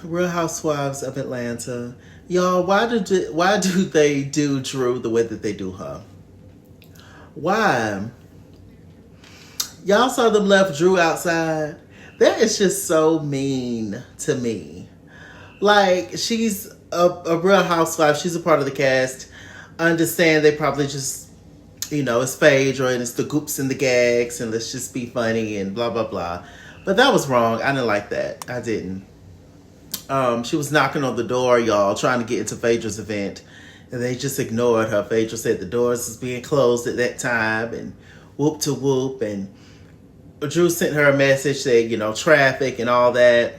Real Housewives of Atlanta. Y'all, why do they do Drew the way that they do her? Why? Y'all saw them left Drew outside? That is just so mean to me. Like, she's a real housewife. She's a part of the cast. I understand they probably just, it's Phaedra and it's the goops and the gags and let's just be funny and blah, blah, blah. But that was wrong. I didn't like that. I didn't. She was knocking on the door, y'all, trying to get into Phaedra's event. And they just ignored her. Phaedra said the doors was being closed at that time and whoop to whoop. And Drew sent her a message saying, traffic and all that.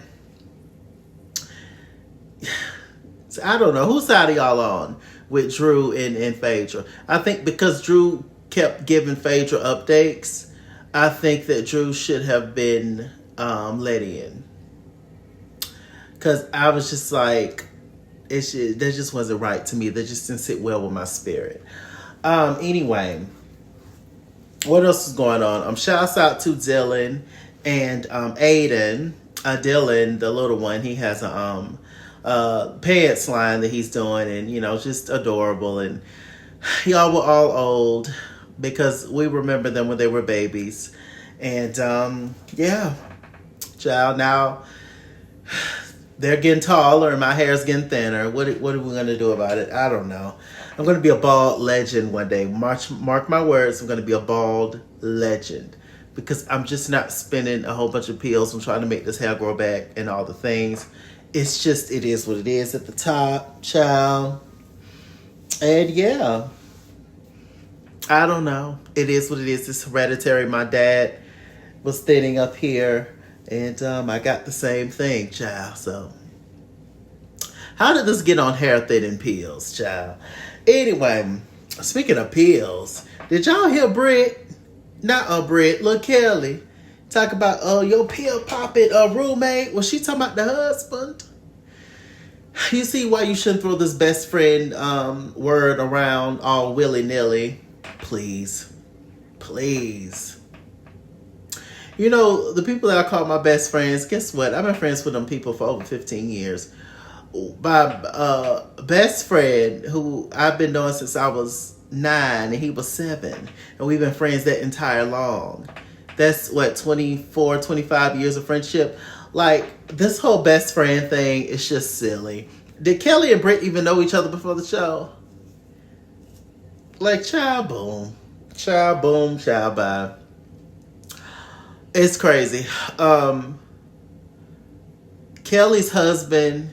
So I don't know. Whose side are y'all on with Drew and Phaedra? I think because Drew kept giving Phaedra updates, I think that Drew should have been let in. Because I was just like, that just wasn't right to me. That just didn't sit well with my spirit. Anyway, what else is going on? Shouts out to Dylan and Aiden. Dylan, the little one, he has a pants line that he's doing, and just adorable. And y'all were all old because we remember them when they were babies. And yeah, child, now they're getting taller and my hair's getting thinner. What are we going to do about it? I don't know. I'm going to be a bald legend one day. Mark my words, I'm going to be a bald legend. Because I'm just not spending a whole bunch of pills and trying to make this hair grow back and all the things. It's just, it is what it is at the top, child. And yeah, I don't know. It is what it is. It's hereditary. My dad was thinning up here. And I got the same thing, child. So, how did this get on hair thinning pills, child? Anyway, speaking of pills, did y'all hear Britt? Not Britt, Lil Kelly talk about your pill popping roommate. Was she talking about the husband? You see why you shouldn't throw this best friend word around all willy-nilly. Please. Please. The people that I call my best friends, guess what? I've been friends with them people for over 15 years. My best friend, who I've been knowing since I was 9 and he was 7. And we've been friends that entire long. That's 24, 25 years of friendship. Like, this whole best friend thing is just silly. Did Kelly and Britt even know each other before the show? Like, child boom. Child boom, child bye. It's crazy. Kelly's husband,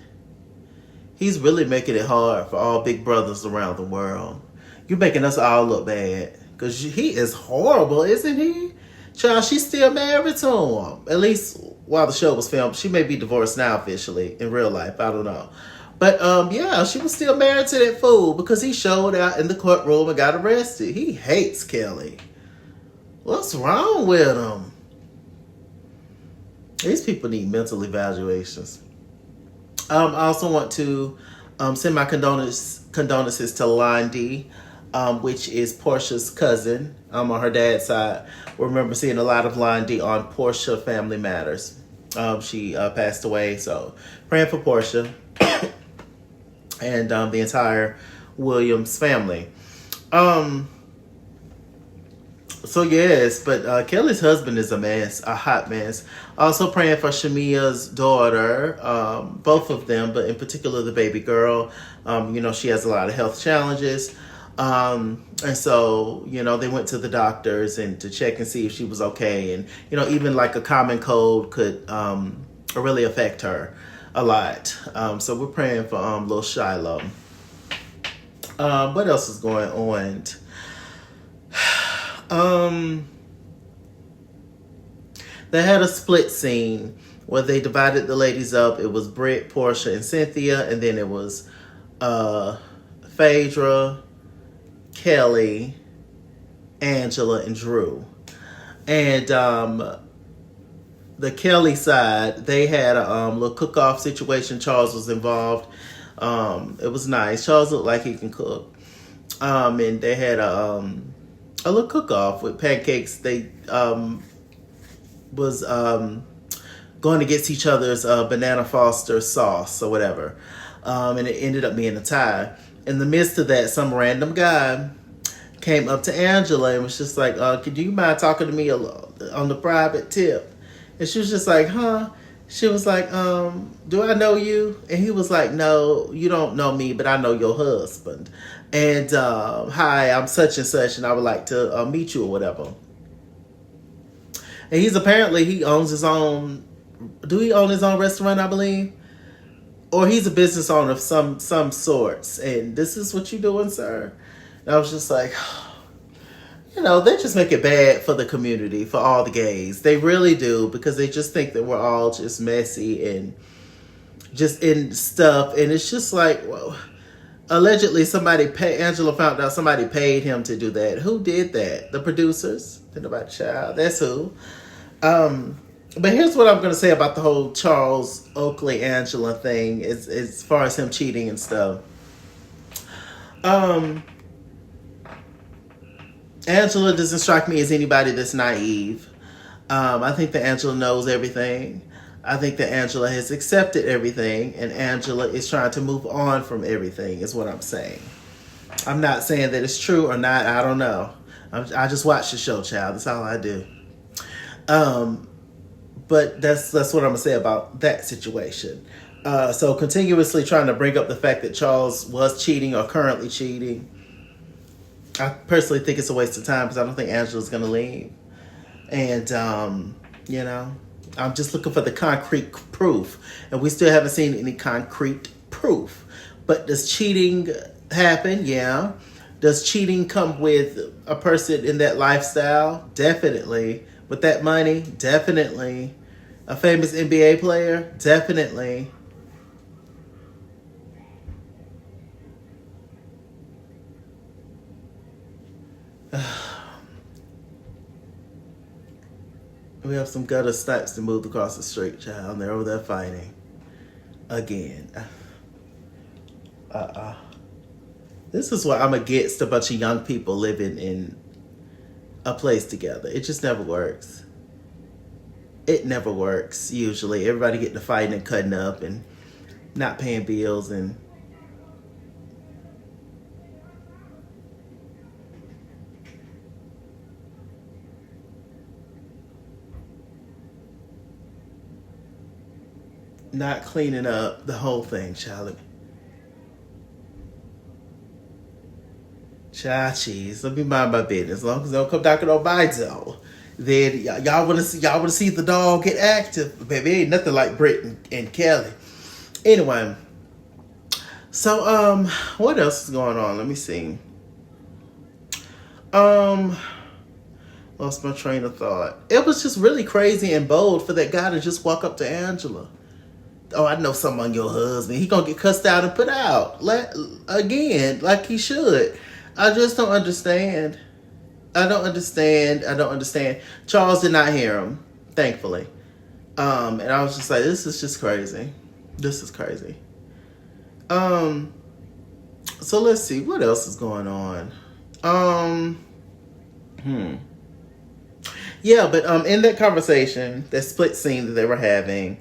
he's really making it hard for all big brothers around the world. You're making us all look bad. Because he is horrible, isn't he? Child, she's still married to him. At least while the show was filmed. She may be divorced now officially in real life. I don't know. But yeah, she was still married to that fool because he showed out in the courtroom and got arrested. He hates Kelly. What's wrong with him? These people need mental evaluations. I also want to send my condolences to Londi, which is Portia's cousin on her dad's side. We remember seeing a lot of Londi on Portia Family Matters. She passed away, so praying for Portia and the entire Williams family. So yes, but Kelly's husband is a mess, a hot mess. Also praying for Shamia's daughter, both of them, but in particular the baby girl. She has a lot of health challenges. And so, they went to the doctors and to check and see if she was okay. And, even like a common cold could really affect her a lot. So we're praying for little Shiloh. What else is going on? They had a split scene where they divided the ladies up. It was Britt, Portia, and Cynthia, and then it was Phaedra, Kelly, Angela, and Drew. And the Kelly side, they had a little cook-off situation. Charles was involved. It was nice. Charles looked like he can cook. And they had a little cook-off with pancakes. They was going against each other's banana Foster sauce or whatever. And it ended up being a tie. In the midst of that, some random guy came up to Angela and was just like, could you mind talking to me on the private tip? And she was just like, huh? She was like, do I know you? And he was like, no, you don't know me, but I know your husband. And hi, I'm such and such, and I would like to meet you or whatever. And he owns his own, do he own his own restaurant, I believe? Or he's a business owner of some sorts. And this is what you doing, sir? And I was just like, you know, they just make it bad for the community, for all the gays. They really do, because they just think that we're all just messy and just in stuff. And it's just like, well, allegedly Angela found out somebody paid him to do that. Who did that? The producers? Think about child. That's who. But here's what I'm going to say about the whole Charles Oakley Angela thing, as far as him cheating and stuff. Angela doesn't strike me as anybody that's naive. I think that Angela knows everything. I think that Angela has accepted everything, and Angela is trying to move on from everything, is what I'm saying. I'm not saying that it's true or not. I don't know. I just watch the show, child. That's all I do. But that's what I'm going to say about that situation. So continuously trying to bring up the fact that Charles was cheating or currently cheating, I personally think it's a waste of time, because I don't think Angela's going to leave. And, you know, I'm just looking for the concrete proof. And we still haven't seen any concrete proof. But does cheating happen? Yeah. Does cheating come with a person in that lifestyle? Definitely. With that money? Definitely. A famous NBA player? Definitely. We have some gutter snipes that moved across the street, child, and they're over there fighting. Again. This is why I'm against a bunch of young people living in a place together. It just never works. It never works, usually. Everybody getting to fighting and cutting up and not paying bills and not cleaning up the whole thing, child. Child, cheese. Let me mind my business. As long as they don't come knocking on my door, then y'all want to see the dog get active. Baby, ain't nothing like Britt and Kelly. Anyway, so what else is going on? Let me see. Lost my train of thought. It was just really crazy and bold for that guy to just walk up to Angela. Oh, I know something on your husband. He gonna get cussed out and put out again, like he should. I just don't understand. I don't understand. Charles did not hear him, thankfully. And I was just like, this is just crazy. This is crazy. So let's see, what else is going on? Yeah, but in that conversation, that split scene that they were having,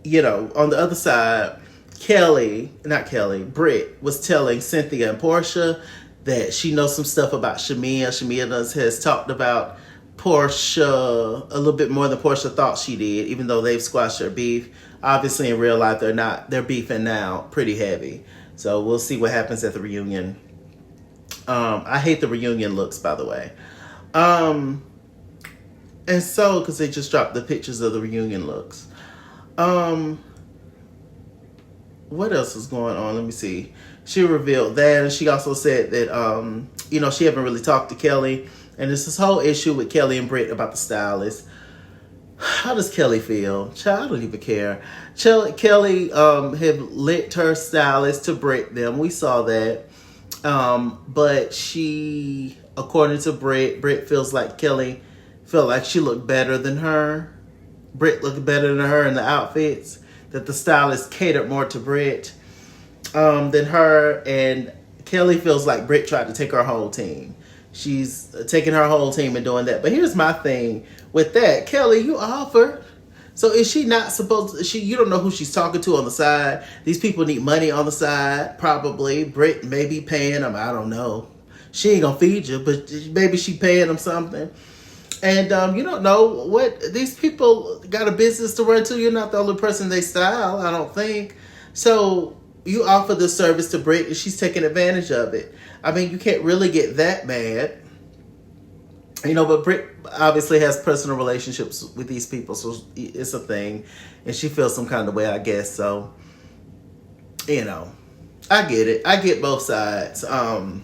you know, on the other side, Britt was telling Cynthia and Portia that she knows some stuff about Shamia. Shamia has talked about Portia a little bit more than Portia thought she did, even though they've squashed their beef. Obviously, in real life, they're beefing now pretty heavy. So we'll see what happens at the reunion. I hate the reunion looks, by the way. And so, because they just dropped the pictures of the reunion looks. What else is going on? Let me see. She revealed that, and she also said that, you know, she haven't really talked to Kelly. And there's this whole issue with Kelly and Britt about the stylist. How does Kelly feel? Child, I don't even care. Kelly had linked her stylist to Britt them. We saw that. But she, according to Britt feels like Kelly felt like she looked better than her. Britt looked better than her in the outfits. That the stylist catered more to Britt than her. And Kelly feels like Britt tried to take her whole team. she's taking her whole team and doing that. But here's my thing with that. Kelly, you offered. So is she not supposed to, you don't know who she's talking to on the side. These people need money on the side, probably. Britt may be paying them, I don't know. She ain't gonna feed you, but maybe she paying them something. And you don't know what, these people got a business to run to. You're not the only person they style, I don't think. So you offer the service to Britt and she's taking advantage of it. I mean, you can't really get that mad. You know, but Britt obviously has personal relationships with these people, so it's a thing. And she feels some kind of way, I guess. So, you know, I get it. I get both sides. I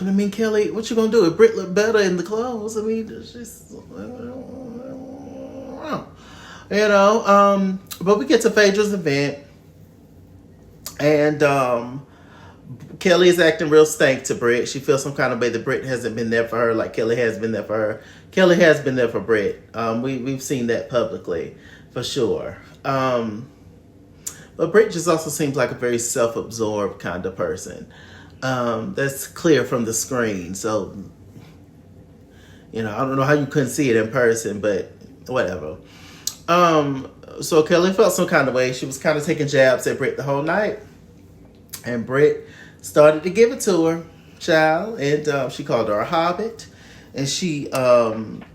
mean, Kelly, what you gonna do? If Britt look better in the clothes, I mean, she's, you know. But we get to Phaedra's event, and Kelly is acting real stank to Britt. She feels some kind of way that Britt hasn't been there for her like Kelly has been there for her. Kelly has been there for Britt. We've seen that publicly, for sure. But Britt just also seems like a very self-absorbed kind of person. That's clear from the screen. So, you know, I don't know how you couldn't see it in person, but whatever. So Kelly felt some kind of way. She was kind of taking jabs at Britt the whole night. And Britt started to give it to her, child. And she called her a hobbit. And she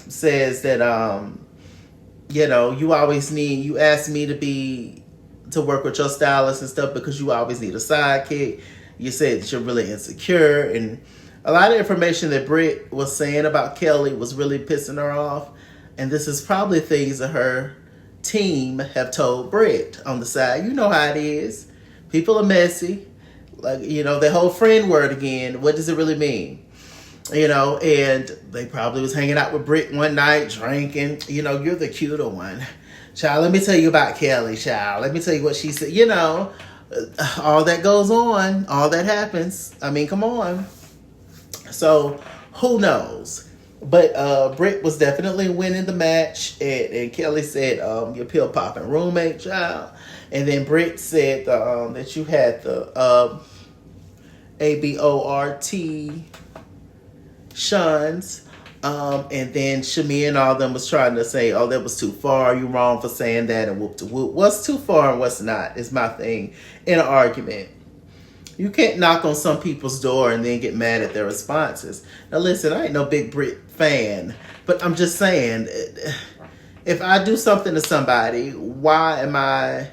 says that, you know, you asked me to work with your stylist and stuff because you always need a sidekick. You said that you're really insecure. And a lot of information that Britt was saying about Kelly was really pissing her off. And this is probably things that her team have told Britt on the side. You know how it is. People are messy. Like, you know, the whole friend word again. What does it really mean? You know, and they probably was hanging out with Britt one night, drinking. You know, you're the cuter one. Child, let me tell you about Kelly, child. Let me tell you what she said. You know, all that goes on. All that happens. I mean, come on. So, who knows? But Britt was definitely winning the match. And Kelly said, your pill-popping roommate, child. And then Britt said that you had the ABORT shuns. And then Shamia and all them was trying to say, oh, that was too far. You wrong for saying that. And whoop to whoop. What's too far and what's not is my thing in an argument. You can't knock on some people's door and then get mad at their responses. Now, listen, I ain't no big Brit fan, but I'm just saying, if I do something to somebody, why am I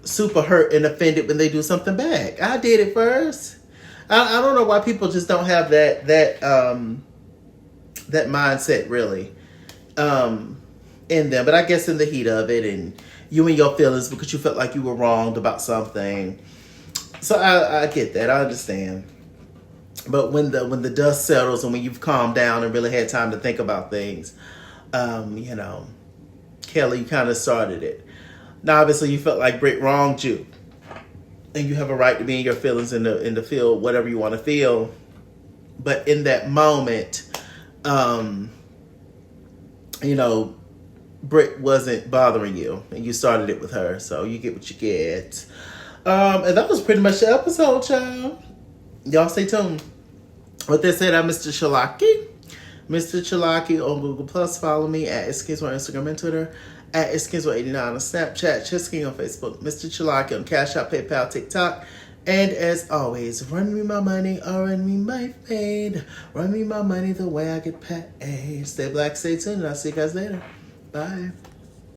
super hurt and offended when they do something back? I did it first. I don't know why people just don't have that mindset really in them. But I guess in the heat of it, and you and your feelings because you felt like you were wronged about something. So I get that. I understand. But when the dust settles and when you've calmed down and really had time to think about things, you know, Kelly, you kind of started it. Now, obviously, you felt like Britt wronged you. And you have a right to be in your feelings and to feel whatever you want to feel. But in that moment, you know, Britt wasn't bothering you. And you started it with her. So you get what you get. And that was pretty much the episode, child. Y'all stay tuned. With that said, I'm Mr. Chalaki. Mr. Chalaki on Google Plus. Follow me at S16 on Instagram and Twitter. At S1689 on Snapchat. Chisking on Facebook. Mr. Chalaki on Cash App, PayPal, TikTok. And as always, run me my money or run me my fade. Run me my money the way I get paid. Stay black, stay tuned, and I'll see you guys later. Bye.